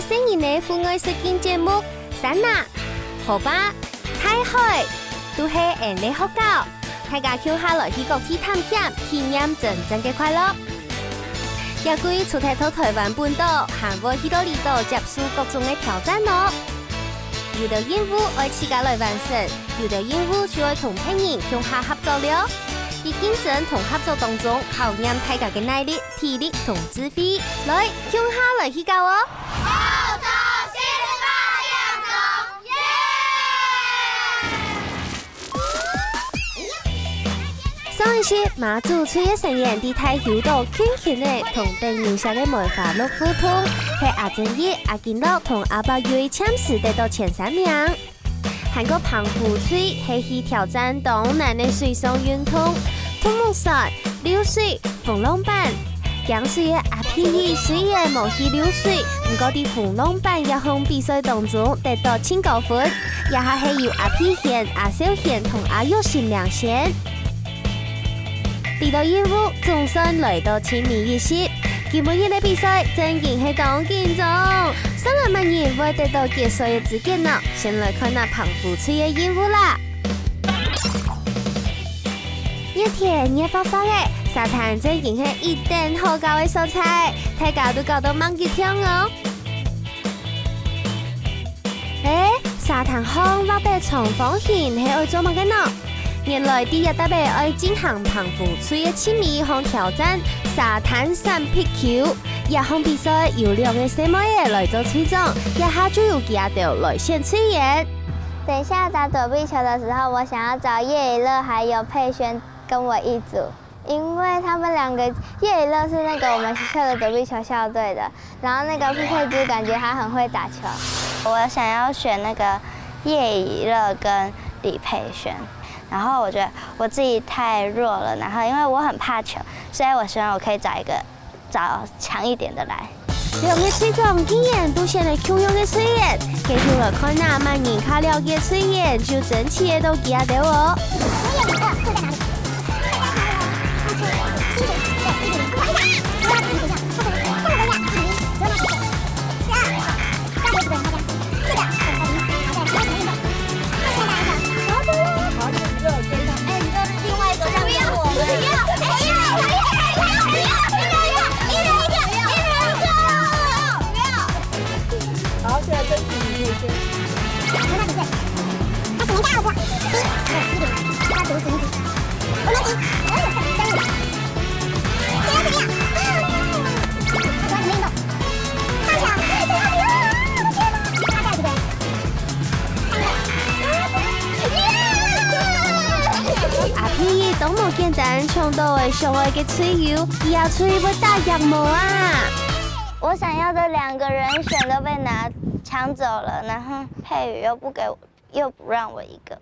新年的户外实景节目，山呐、河巴、太海都是人类好搞，大家跳下来去各地探险，体验真正的快乐。也可以出台到台湾本岛、韩国许多离岛接受各种的挑战哦。有的任务爱自家来完成，有的任务就要同朋友向下合作了。在竞争同合作当中，考验大家的耐力、体力同智慧。来，向下来去搞哦！好走18点钟，耶！上一期马祖吹的成员在太湖岛圈圈的同等影响的梅花鹿互动，喺阿正义、阿健乐同阿伯瑞签时得到前3名。韩国澎湖吹係去挑戰東南的水上運動，土木山、流水、風浪板。江水的阿皮爾雖然冇去流水，不過喺風浪板一項比賽當中得到前高分，也係由阿皮賢、阿小賢同阿玉賢領先。呢度任務總算來到前面20，今日的比賽正經係當建中，3萬人會得到決賽的資格呢。先來看那澎湖吹的任務啦。熱天熱發發的沙灘正經係一定好高的素材，大家都搞到猛熱跳哦。沙灘巷或者長方形係愛做乜嘅呢？原來第一特別愛進行澎湖吹的親密一項挑戰沙灘3匹球，一項比賽由2個小妹兒來做吹總，一下就由其他隊來選吹員。等一下打躲避球的時候，我想要找葉以樂還有佩璇跟我一組，因為他們兩個葉以樂是那個我們學校的躲避球校隊的，然後那個佩佩豬感覺他很會打球。我想要選那個葉以樂跟李佩璇。然後我覺得我自己太弱了，然後因為我很怕球，所以我希望我可以找強一點的來。2個吹總竟然都選了同樣的吹員，繼續來看那萬人卡了嘅吹員就整齊都記得哦。阿皮都冇簡單搶到嘅上愛嘅吹油，也吹不大入毛啊！我想要的2個人選都被搶走了，然後佩宇又不讓我一個。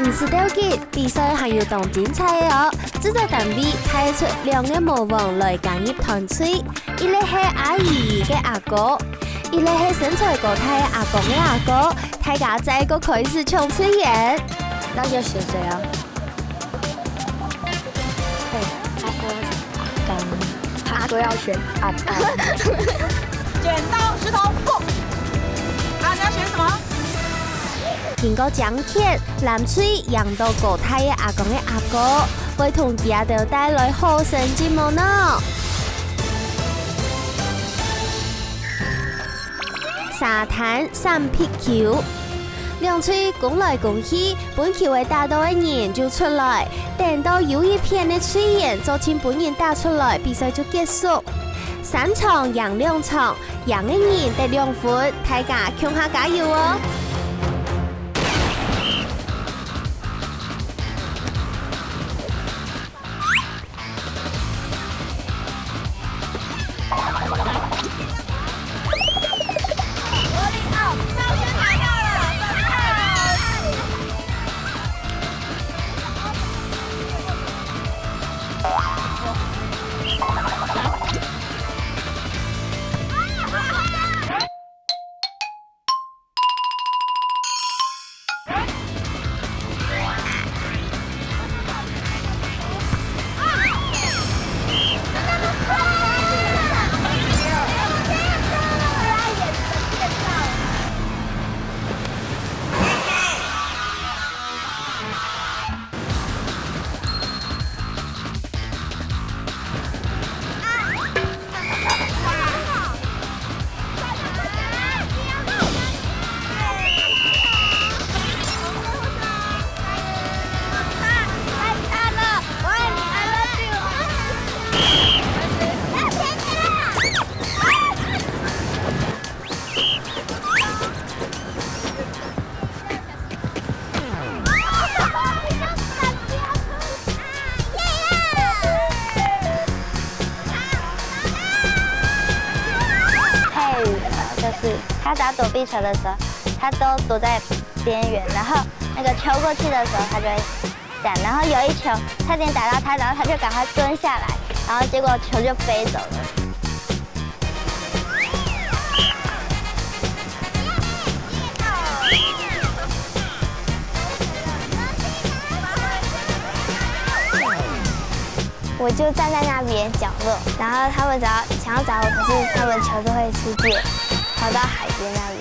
唔是吊結，比賽還要當精彩哦！製作單位派出2個魔王來加入團吹，一個係阿姨嘅阿哥，一個係身材高大阿公嘅阿哥，大家再個開始搶吹員。那就選誰啊？他說跟，他說要選阿剛。剪刀石頭布。啊，你要選什麼？經過獎貼，藍翠贏到高大嘅阿公嘅阿哥，會同家隊帶來好成績冇呢？沙灘3匹球，2吹攻來攻去，本球會打到嘅人就出來，等到有一片嘅吹員做前本人打出來，比賽就結束。3場贏2場，贏嘅人得2分，大家向下加油哦！就是他打躲避球的时候，他都躲在边缘，然后那个球过去的时候，他就会闪。然后有一球差点打到他，然后他就赶快蹲下来，然后结果球就飞走了。我就站在那边角落，然后他们想要找我，可是他们球都会出界，跑到海边那边。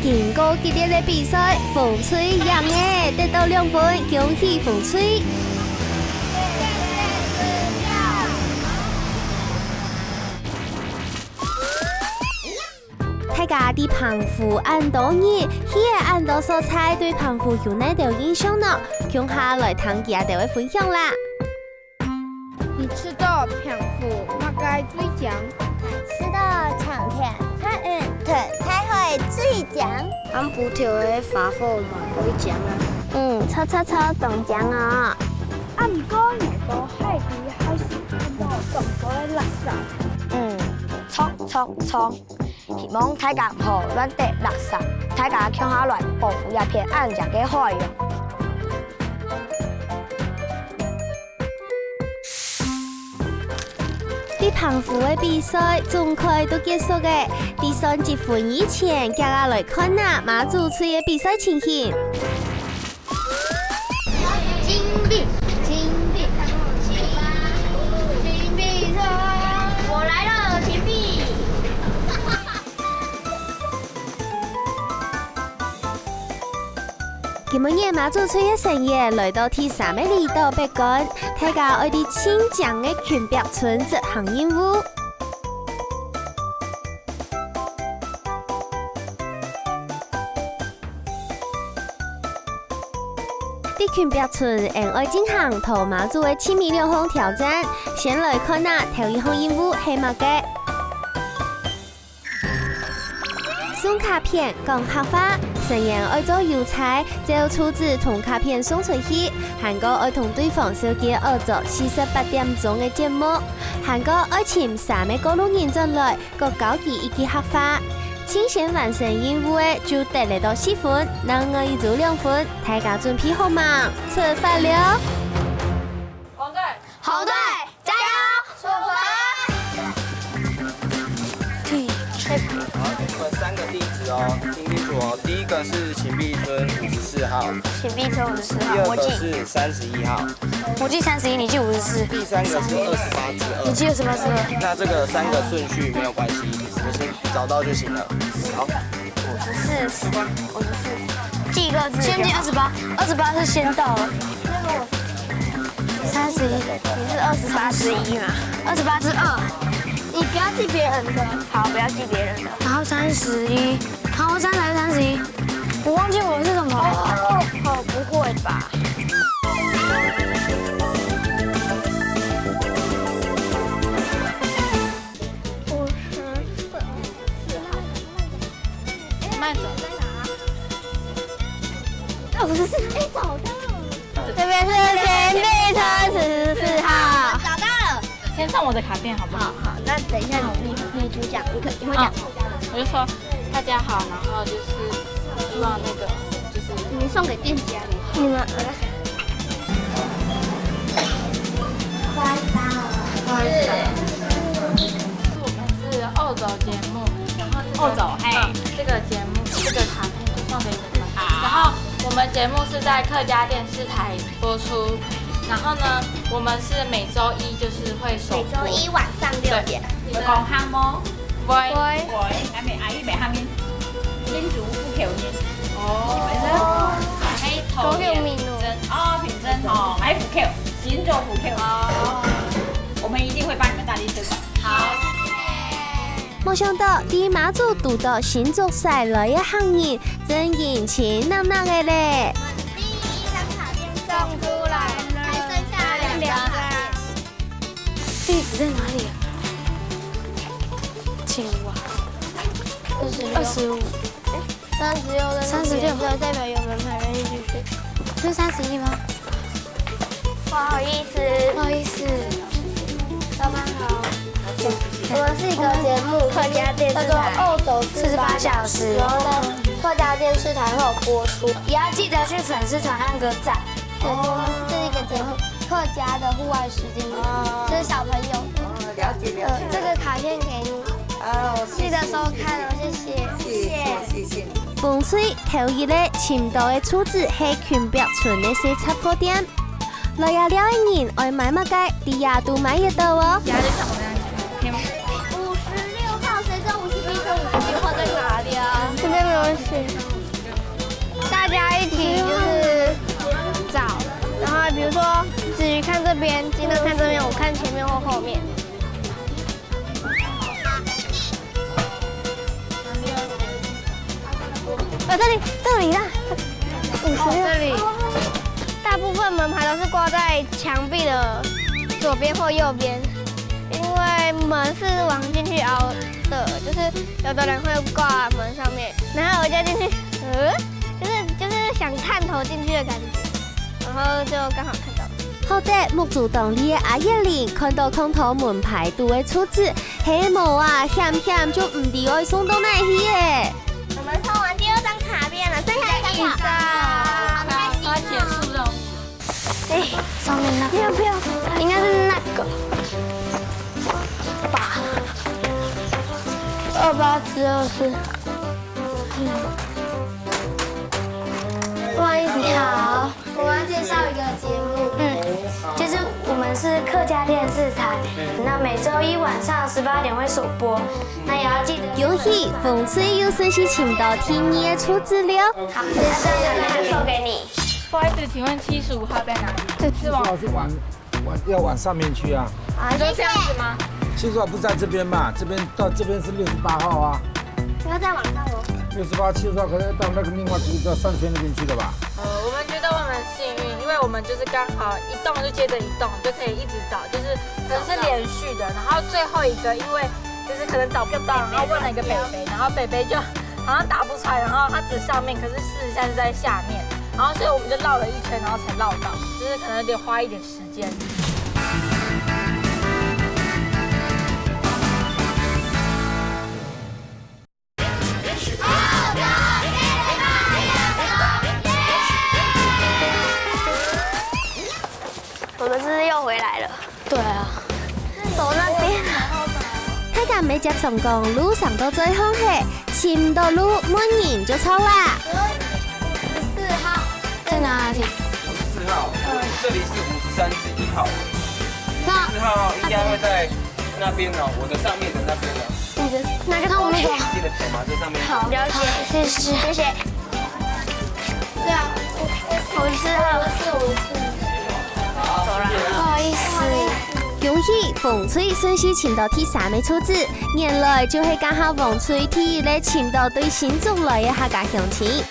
经过激烈的比赛，风吹赢的得到2分，恭喜风吹！大家伫澎湖按多日，迄个按多蔬菜对澎湖有哪条印象呢？向下来听其他地位分享啦。你吃到澎湖哪个最强？吃到长片，它才会最强。俺葡萄的发货嘛，最强啊。超懂奖哦。啊，唔过你到海边还是看到咁多的垃圾。冲！希望大家好乱丢垃圾，大家向下乱保护一片安静的海洋。伫澎湖的比赛总快都结束嘅，第3分以前，大家来看下马祖村的比赛情形。金币车，我来了，金币。今日马祖村的成员来到第3个里岛北港，大家爱伫清江的群壁村执行任务。伫群壁村，沿爱进行头马祖的7米6项挑战。先来看下头1项任务系乜嘅？送卡片讲客话，成员爱做邮差，就出自同卡片送出去。韩国爱同对方手机合作48点钟的节目，韩国爱请3个过路人进来，各交期一起客话。清先完成任务的就得来到4分，另外一组2分。大家准备好吗？出发了！红队，加油！出发！好，给你们3个地址哦，听清楚哦。第一个是秦壁村54号，请闭车54第号，二个是31号，我记31，你记54，第3个是28之2。你记28之2。那这个3个顺序没有关系，我先找到就行了。好， 54，记一个字。先记28是先到了。31，你是28之1嘛？28之2。你不要记别人的。好，不要记别人的。然后31，然后3还是31？我忘记我是什么了。不会吧？慢走。54，找到了。这边是秦壁村44号。找到了。先送我的卡片好不好？好，那等一下你主讲，你会讲。我就说大家好，然后就是希望那个就是你送给店家的。你们。我们是欧洲节目，然后这个节目这个卡片就送给你们。然后我们节目是在客家电视台播出，然后呢，我们是每周一就是会首播。每周一晚上6点。讲项目，喂，还没阿姨没下面，新竹不口音。哦，喺桃园品真哦，还福 Q， 新竹福 Q。哦，我们一定会帮你们大力推广。好，谢谢。没想到伫马祖拄到新竹赛来的行人，真引情闹闹的嘞。第一张卡片送出来，还剩下2张卡片。地址在哪里啊？青蛙。25。36就代表有门牌愿意继续。是31吗？不好意思，老板好。我们是一个节目，客家电视台，叫做《澳洲48小时》，然后呢，客家电视台会有播出，也要记得去粉丝团按个赞。我们这是一个节目，客家的户外实境，就是小朋友。了解。这个卡片给你，记得收看哦，谢谢。风水头一个深度的处置是群标村的洗插铺店，来了的人爱买乜嘅，啲也都买得到哦。 56号，谁知道57跟57号在哪里啊？这边没有写。大家一起就是找，然后比如说子瑜看这边，金乐看这边，我看前面或后面。这里啦，56这里。大部分门牌都是挂在墙壁的左边或右边。 因为门是往进去凹的，就是有的人会挂门上面，然后我就进去，就是想探头进去的感觉，然后就刚好看到。好在木主洞里的阿叶玲看到空头门牌都会出字，黑毛啊险就唔知爱送到哪去耶。我们抽完第2张卡片了，剩下1张。它结束任务。上面那个，应该是那个。 28+24。不好意思，你好，我们要介绍一个节目，就是我们是客家电视台，那每周一晚上18点会首播，那也要记得。恭喜风水有顺序请到第2的出资了。好，这张卡片送给你。不好意思，请问75号在哪里？是往要往上面去啊。你说这样子吗70号不是在这边嘛？这边到这边是68号啊。不要再往上哦。 68、70号可能到那个另外一个商圈那边去的吧？我们觉得我们很幸运，因为我们就是刚好一栋就接着一栋，就可以一直找，就是可能是连续的。然后最后一个，因为就是可能找不到，然后问了一个北北，然后北北就好像打不出来，然后他指上面，可是事实上是在下面，然后所以我们就绕了一圈，然后才绕到，就是可能得花一点时间。 我们是不是又回来了？对啊，走那边。大家没接成功，路上到最后嘿，前到路满人就抽啦。54号在哪里54号，这里是53+1号。54号应该会在那边哦，我的上面的那边了。那就我们走。记得走吗？这上面。好，了解，谢谢。对啊，54号。 不好意思，恭喜风吹顺序请到第3的出资，原来就係剛好風吹第1咧請到對新竹來嘅客家鄉親。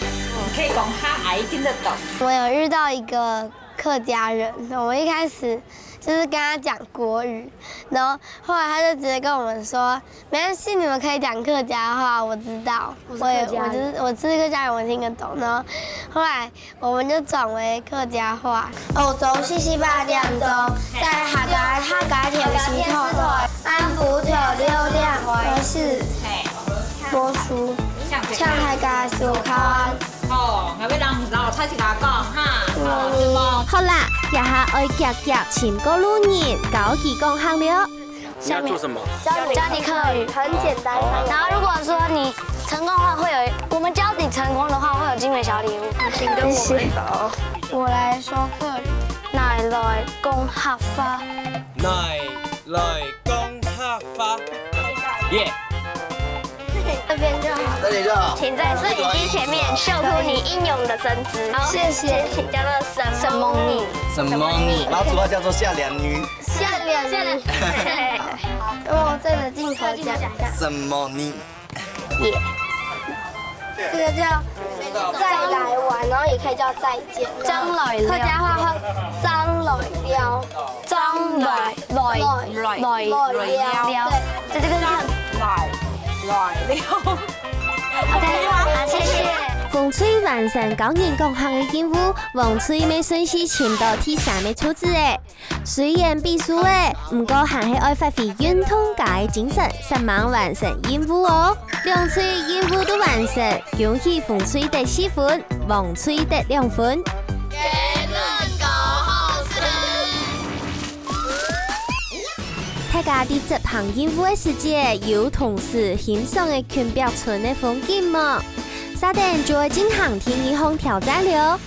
可以講哈阿姨聽得懂。我有遇到一个客家人，我一开始就是跟他讲国语，然后后来他就直接跟我们说，没关系，你们可以讲客家话，我知道，我是客家人，我听得懂。然后后来我们就转为客家话。澳洲48點鐘，在客家電視台安福條6點開始播出，唱客家小卡。 哦，我要讓老蔡是甲講哈。好啦，也下愛夾夾前個路人，搞幾講行了。你要做什么？教你客语，很简单。然后如果说你成功的话，会有我们教你成功的话，会有精美小礼物，请跟我们走。我来说客语。奶來恭合花，奶來恭客發，耶！这边就好。这里就好。请在摄影机前面秀出你英勇的身姿。谢谢。请叫做什么你？什么你？然后主要叫做夏良女。夏良女。我对着镜头讲。什么你？这个叫再来玩，然后也可以叫再见。張來了，客家话叫张来了，張來了，对，这个叫来了。 OK， 好，谢谢。风吹完成教人各项的任务，王吹没顺序签到第3枚出子诶。虽然必输诶，不过还是爱发挥运动家的精神，10万完成任务哦。2吹任务都完成，恭喜风吹得4分，王吹得2分。大家伫执行任务的时节，有同时欣赏的群表村的风景吗？稍等就会进行第2项挑战了。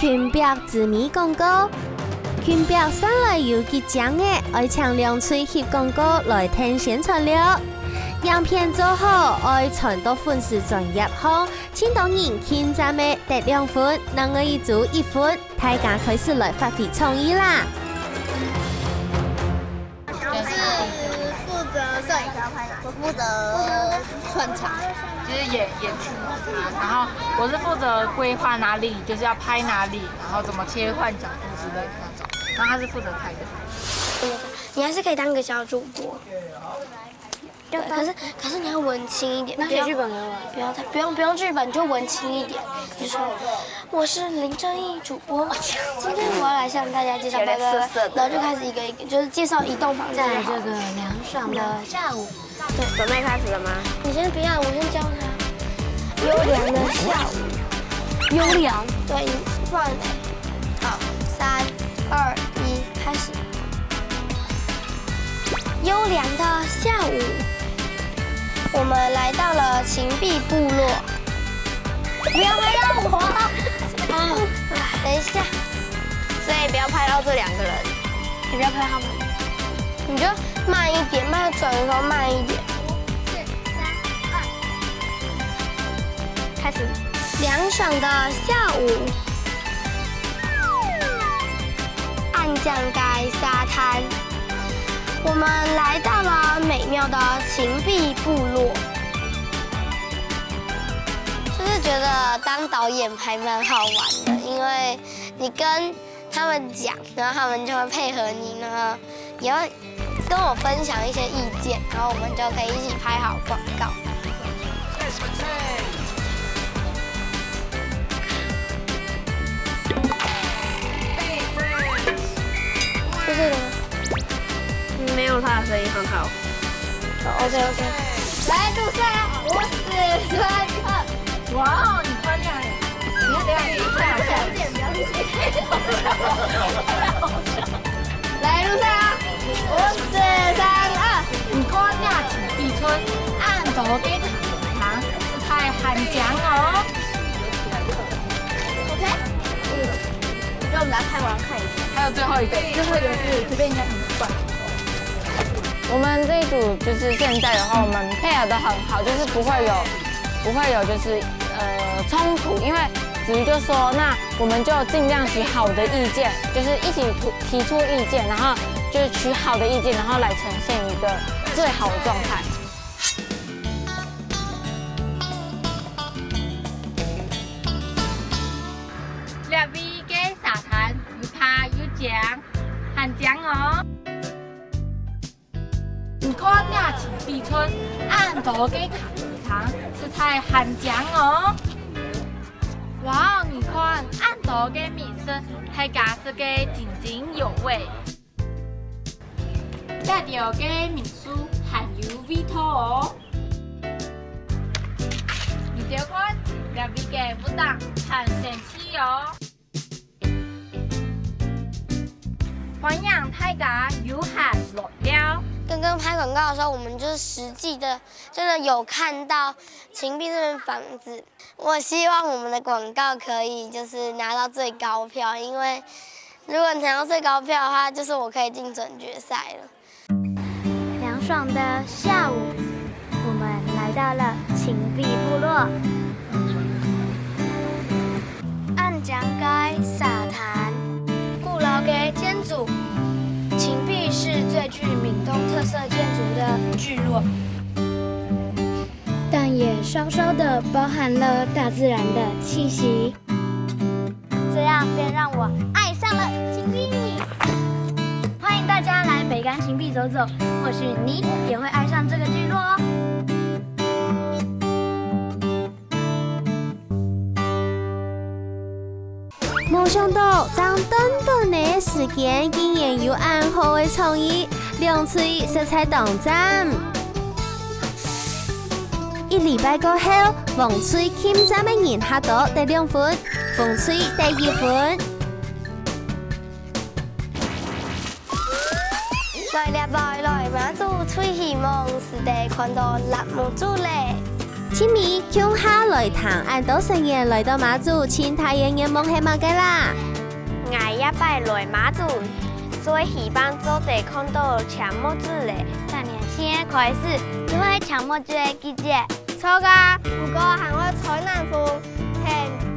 群表知名广告，群表上来有即将的，爱抢2吹翕广告来听宣传了。影片做好，爱传到粉丝专页后，请当人签赞的得2分，能个一组1分，大家开始来发挥创意啦！ 负责摄影小拍，我负责串场，就是演出它，然后我是负责规划哪里就是要拍哪里，然后怎么切换角度之类的那种，然后他是负责拍的。你还是可以当个小主播。对，可是你要文青一点，那写剧本给我。不用剧本，就文青一点。你说我是林正义主播，今天我要来向大家介绍然后就开始一个一个，就是介绍一栋房子。在这个凉爽的下午，对，准备开始了吗？你先不要，我先教他。优良的下午，优良。对，你放。好，3、2、1，开始。优良的下午。 我们来到了秦壁部落，不要拍到我！等一下，所以不要拍到这2个人，你不要拍他们，你就慢一点，转的时候慢一点。开始，凉爽的下午，暗降街沙滩。 我们来到了美妙的秦壁部落，就是觉得当导演还蛮好玩的，因为你跟他们讲，然后他们就会配合你呢，也会跟我分享一些意见，然后我们就可以一起拍好广告。就这个。 没有他的声音很好。OK。来，录下5、4、3、2。哇，你穿亮，你看等下来，录下5、4、3、2。你看亮秦壁村，按头给糖，是太韩奖哦。OK。我觉得我们来拍完看一下。还有最后一个是这边应该很快。 我们这一组就是现在的话，我们配合的很好，就是不会有就是冲突，因为子瑜就说，那我们就尽量取好的意见，就是一起提出意见，然后就是取好的意见，然后来呈现一个最好的状态。两边嘅沙滩又拍又讲，很讲哦。 你看呀，秦壁村按头给糖是太韩奖哦。哇，你看按头给米生，还加是给津津有味。带着给民宿很有味道哦。你就看两边嘅舞蹈很神奇哦。欢迎大家有喊落了。 刚刚拍广告的时候，我们就是实际的，真的有看到秦壁这边房子。我希望我们的广告可以就是拿到最高票，因为如果拿到最高票的话，就是我可以进准决赛了。凉爽的下午，我们来到了秦壁部落。按江街沙滩，古老的建筑。秦壁是最具民风特色建筑的聚落，但也稍稍的包含了大自然的气息。这样便让我爱上了芹壁。欢迎大家来北竿芹壁走走，或许你也会爱上这个聚落哦。没想到，在短短的时间，竟然有暗好的创意，两嘴色彩当站。一礼拜過後，黃翠簽站的人下到第2分，馮翠第2分。來馬祖吹希望是地看到辣木珠嘞。前面向下來談，按到成員來到馬祖，前太陽嘅夢係乜嘅啦？我一擺來馬祖，所以希望做地看到搶木珠嘞。但年先開始，就係搶木珠嘅季節。錯㗎，不過係我採南風，聽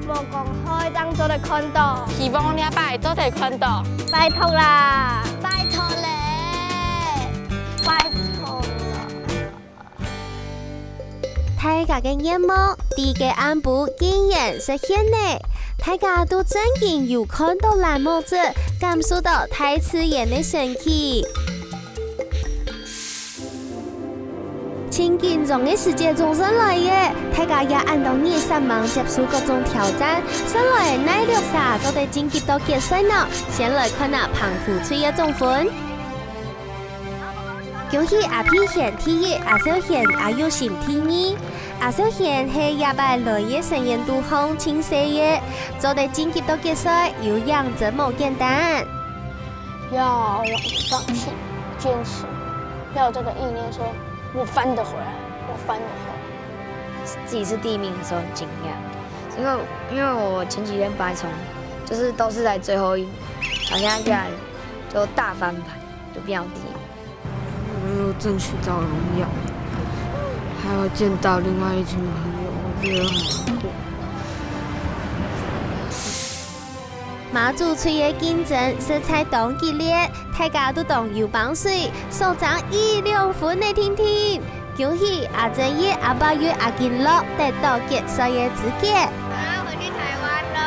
冇公開當做地看到。希望你一擺做地看到。拜託啦，拜託嘞，拜託啦。大家嘅願望，地嘅安步竟然實現呢！大家都真經有看到藍木子，感受到大自然嘅神奇。情景中嘅世界總算來嘅，大家也按到你上網接受各種挑戰，上來奈綠沙就得晉級到決賽呢。先來看下彭富翠嘅總分。恭喜阿皮賢第一，阿小賢阿有心第二。阿小賢係一擺來嘅成員都紅青色嘅，就得晉級到決賽，有樣真冇簡單。要往放棄，堅持，要有這個意念說。我翻得回來，我翻得回來。自己是第1名的時候很驚訝，因為我前幾天本來就是都是在最後1名，好像竟然就大翻盤，就變到第1名。我沒有爭取到榮耀，還有見到另外一群朋友，我覺得很難過。馬祖吹嘅競爭色彩當激烈，大家都當有幫水，所長1、2分的天天，恭喜阿正業、阿八月、阿金樂得到決賽嘅資格。我要回去台灣了。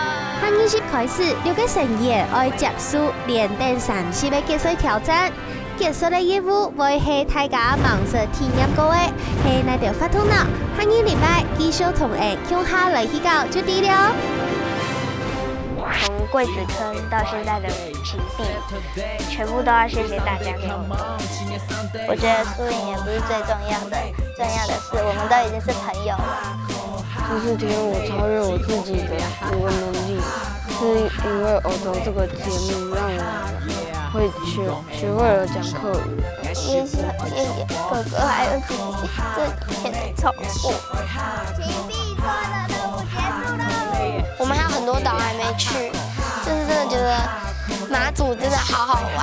下20開始，6個成員要接受連登30嘅決賽挑戰。結束嘅業務會係大家忙着體驗過嘅，係那條發通腦。下2禮拜繼續同誒向下來去搞就對了。從桂子坑到現在的芹壁，全部都要謝謝大家給我們。我覺得輸贏也不是最重要的，重要的是我們都已經是朋友了。這4天我超越我自己的能力，是因為歐洲這個節目讓我會學會了講客語。也是謝謝哥哥還有姐姐這幾天的照顧。芹壁說的任務結束了。我們還有很多島還沒去，就是真的覺得馬祖真的好好玩。